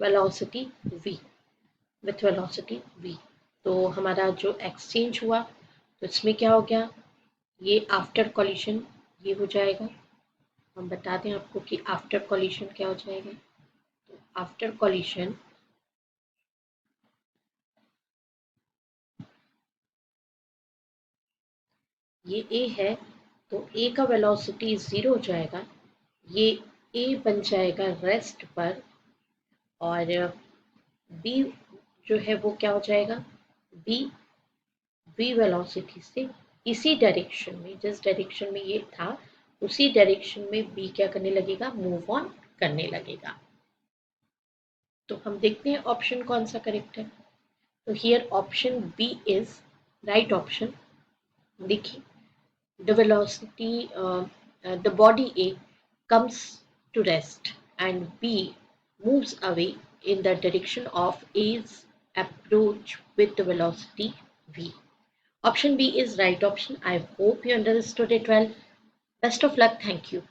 velocity v, with velocity v। तो हमारा जो एक्सचेंज हुआ तो इसमें क्या हो गया, ये आफ्टर कॉलिशन ये हो जाएगा। हम बता दें आपको कि आफ्टर कॉलिशन क्या हो जाएगा। तो आफ्टर कॉलिशन ये ए है, तो ए का वेलोसिटी 0 हो जाएगा, ये ए बन जाएगा रेस्ट पर, और बी जो है वो क्या हो जाएगा, बी वी वेलोसिटी से इसी डायरेक्शन में, जिस डायरेक्शन में ये था उसी डायरेक्शन में बी क्या करने लगेगा, मूव ऑन करने लगेगा। तो हम देखते हैं ऑप्शन कौन सा करेक्ट है। तो here option B is right option. देखिए, the velocity, the body A comes to rest and B moves away in the direction of A's approach with the velocity V. Option B is right option. I hope you understood it well. Best of luck. Thank you.